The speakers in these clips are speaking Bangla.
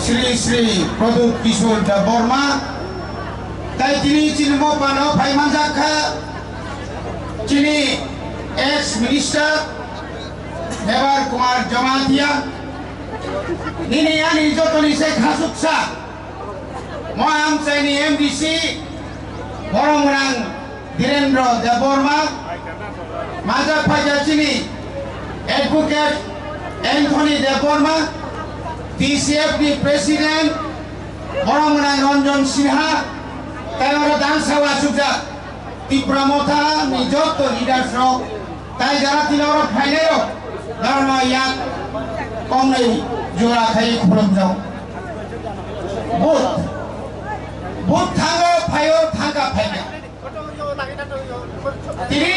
শ্রী শ্রী প্রদীপ কিশোর বর্মা তাই তিনি চিনম পানো ফাইমান জাখা চিনি এক্স মিনিস্টার দেবার কুমার জমাতিয়া নিনি আনি যতনি সে খাসুকসা মহাম চাইনি এমডিসি বরংরাং ধীরেন্দ্র দেববর্মা মাজা ফাইজা চিনি এডভোকেট এন্থনি দেববর্মা টিসিএফনি প্রেসিডেন্ট বরংরাং রঞ্জন সিনহা তাই ওরা দানসাওয়া সুজা ত্রিপুরা মথা নিজত লিডার্স তাই যারা তিনি ওরা ফাইনাল ধর্ম ইয়াক কমই জোড়া খাই খুলম যাও বুথ বুথ থাঙ্গো ফাইও থাঙ্গা ফাইগা তিনি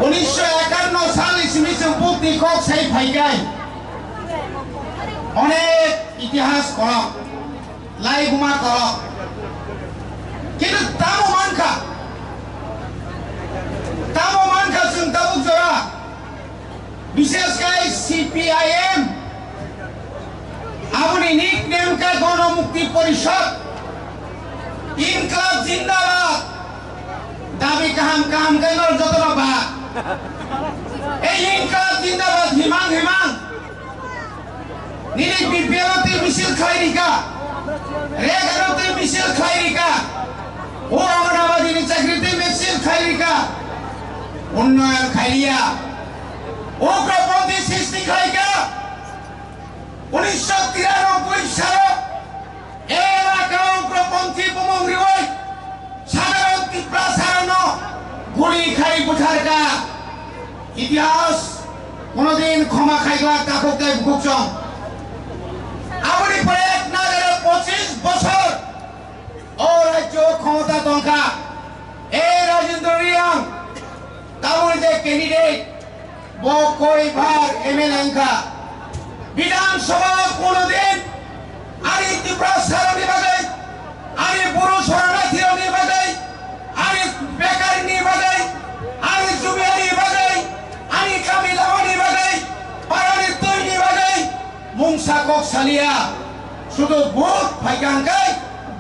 1951 সাল ইসমিসে বুথ নিকক সাই ফাইগাই অনেক ইতিহাস কলক লাইগুমা কলক কিন্তু তামো মানখা जों दाबुक जरा विशेष kai CPIM अपनी निक नेम का गण मुक्ति परिषद इनकलाब जिंदाबाद दाबी काम के नर जतरा बा ए इनकलाब जिंदाबाद हिमांग निरिक बिपिएलते मिছিল खाइरिका रेगारते मिছিল खाइरिका ও অঙ্গনাবাদী চাকরিতে মিছিল খাইরিকা উন্নয়ন খাইরিয়া উগ্রপন্থী সৃষ্টি খাইকা 1993 সালে এই এলাকা উগ্রপন্থী বোমরিওই সাধারণ তীব্রাসারণ গুলি খাই বুঝারকা ইতিহাস কোনদিন ক্ষমা খাইলা কাককে ভুকছম আপনি পরে 25 বছর ও রাজ্য ক্ষমতা দঙ্কা এই রাজেন্দ্র রিয়াং তামুল যে ক্যান্ডিডেট वो कोई बार एमएलए का विधानसभा कोनदिन आरी त्रिपुरा सारनि बागै आरी बरो शरणार्थीनि बागै आरी बेकारनि बागै आरी जुबियानि बागै आरी कामिलावानि बागै पारानि तैनि बागै मुंसा कक्सालिया शुधु भोट फाइगांकै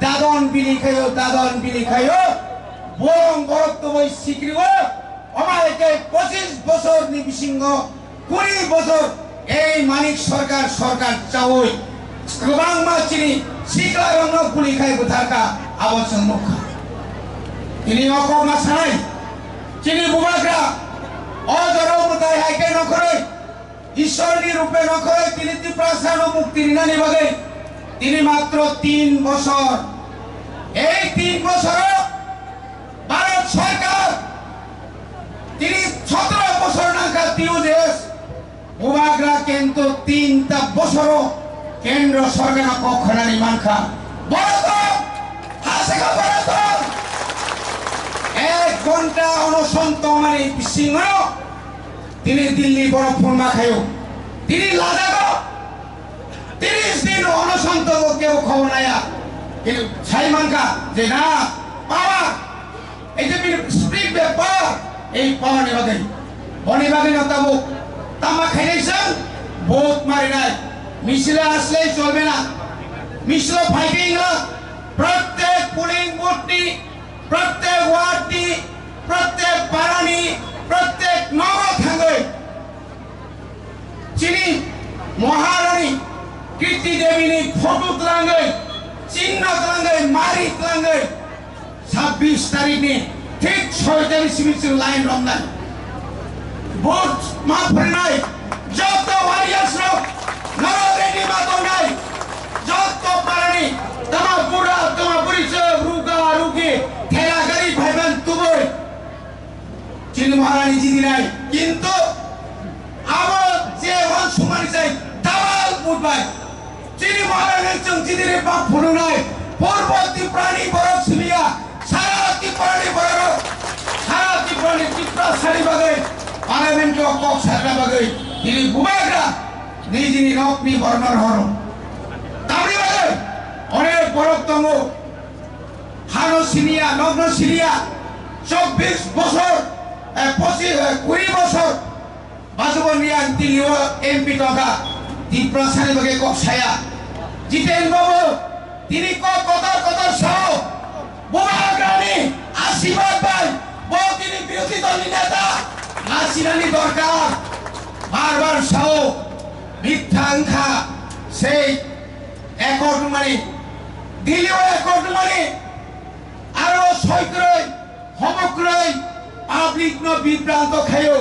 दादन बिलिखायो बरं बरक्तमै सिक्रियो আমাকে 25 বছর নিবিসিংহ 20 বছর এই মানিক সরকার চাওই গোবাং মাচিনি সিকলা রং পুলি খাই বুথাকা আবসন মুখা তিনি অকম মাছাই চিনি বুবাগ্রা অজর মুতাই হাইকে নকরে ঈশ্বরী রূপে নকরে তিনি ত্রিপ্রাসান মুক্তি নিনানি বাগে তিনি মাত্র 3 বছর এই 3 বছর ভারত সরকার তিনি 17 বছর নাকা দিউদেশ বুবাগ্রা কিন্তু 3টা বছর কেন্দ্র সরকার কখনানি মানখা বড় হাসেগা বড় 1 ঘন্টা অনশন্ত মানে বিসিংহ তিনি দিল্লি বড় ফরমা খায়ো তিনি লাদাখ 30 দিন অনশন্ত কেউ খবর নায়া কিন্তু ছাই মানখা যে না পাওয়া এই যে স্পিক ব্যাপার এই পাওয়ানি বাগै বনি বাগै নতাবো তামা খাইনাইছাं ভোট মারিনাই মিছিলে আসলেই চলবে না মিছিল ফাইটিং প্রত্যেক পুলিং বুথনি প্রত্যেক ওয়ার্ডনি প্রত্যেক পাড়ানি প্রত্যেক নগর থাঙ্গৈ চিনি মহারানী কীর্তি দেবীনি ফটো তুলাঙ্গৈ চিহ্ন তুলাঙ্গৈ মারি তুলাঙ্গৈ 26 তারিখনি ঠিক 46 মিনিটের লাইন রমনাই ভোট মাফরিনাই যত ওয়ারিয়ার্স নররেডি মাতনাই যত পারানি তোমা বুড়িছে রুগী ঠেলা গাড়ি ভাইবান তুবই চিনি মহারানী জিদি নাই কিন্তু আমার যে ওয়ান সুমানি চাই দাবাল বুটবাই চিনি মহারানী চং জিদিরে বাপ ফুলু নাই পূর্ববর্তী প্রাণী বরফ সিলিয়া সারা ত্রিপুরানি ত্রিপুরা সারি বাগৈ পার্লামেন্ট কক সারা বাগৈ তিনি বুবাগ্রা নিজনি নকনি বর্ণর হর তামনি বাগৈ অনেক বরক্তম হানো সিনিয়া নগ্ন সিনিয়া 24 বছর 20 বছর বাসবনিয়া দিল্লি এমপি টকা ত্রিপুরা সারি বাগৈ কক ছায়া জিতেন বাবু তিনি কত সহ বোমাগ্রানি আশীর্বাদ পাই বহু তিনি বিরোধী দলের নেতা নাসিরানি দরকার বারবার সহ মিথ্যাংখা সেই একট মানে দিল্লিও একট মানে আরো সৈক্রয় সমগ্রই পাবলিক বিভ্রান্ত খায়ও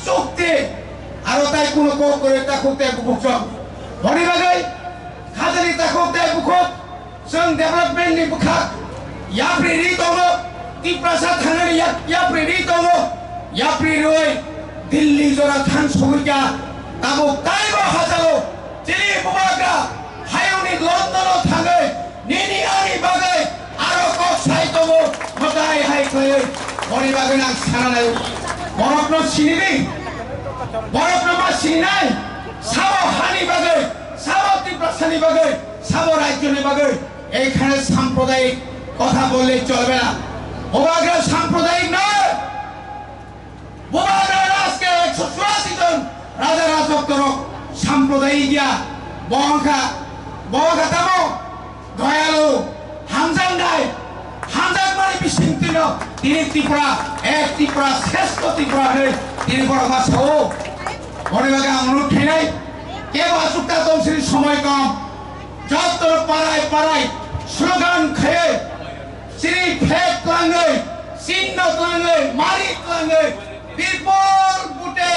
চুক্তি আরো তাই কোনো করে তাকুতে বুকসম ধরিবাগৈ খাজানি তাকুতে বুকত जों डेभेलपमेन्टनि बुखा याप्रिरि दङ तिप्रासा थांनानै याप्रिरि दङ याप्रिरै दिल्ली जरा थां सहैगा दाबो ताइबो हाजारो जेरै बुबाग्रा हायुनि लन्डनाव थाङै निनि आनि बागै आरो कक्साय दङ हदाय हायखै बनि बागै आं सानानै बरफनो सिनिनि बरफनो मा सिनिनाय साबो हानि बागै साबो तिप्रासानि बागै साबो राज्यनि बागै এইখানে সাম্প্রদায়িক কথা বললে চলবে না বোমাগ্রা সাম্প্রদায়িক নয় বোমাগ্রা আজকে 184 জন রাজা রাজত্বর সাম্প্রদায়িক গিয়া বহংখা তামো দয়ালু হামজান্দাই হামজান মানে বিশৃঙ্খল তিনি ত্রিপুরা শ্রেষ্ঠ ত্রিপুরা হয়ে তিনি বড় মাছ বড়বাগে অনুরোধ খেয়ে কেউ আসুকটা দমশ্রীর সময় কম যত পাড়ায় স্লোগান খেয়ে শ্রী ফেক লাঙ্গৈ চিহ্ন লাঙ্গৈ মারি লাঙ্গৈ বিপুল বুটে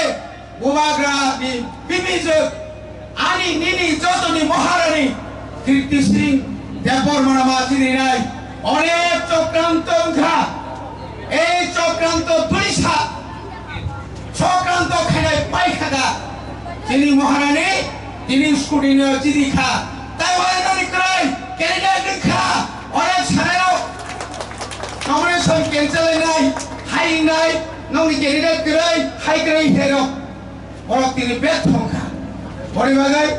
বোমাগ্রা বিবিজক আনি নিনি যতনি মহারানী কীর্তি সিং দেববর্মা মাঝিরি নাই অনেক চক্রান্ত এই চক্রান্ত দুলিশা চক্রান্ত খেলে পাইখাদা তিনি মহারানী তিনি স্কুটি নিয়ে চিঠি খা তাই ওয়াইনারি ক্রাই ক্যান্ডিডেট খা অনেক সারাও নমিনেশন ক্যান্সেল নাই হাই নাই Nomi candidate Cry high Cry Hero বড় তিনি বেত সংখ্যা পরিবাগাই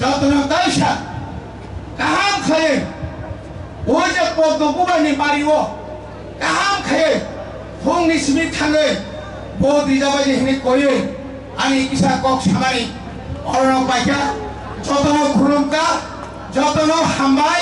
যতন দাইসা কাহাম খায়ে ওই যে পদ্ম বুবানি বাড়িও কাহাম খায়ে ফুংনি সিমি থাঙে বহুত রিজাবাই হেনে কয়ে আমি কিসা কক সামারি অরণ পাইকা যতন খুরুমকা যতন হামবাই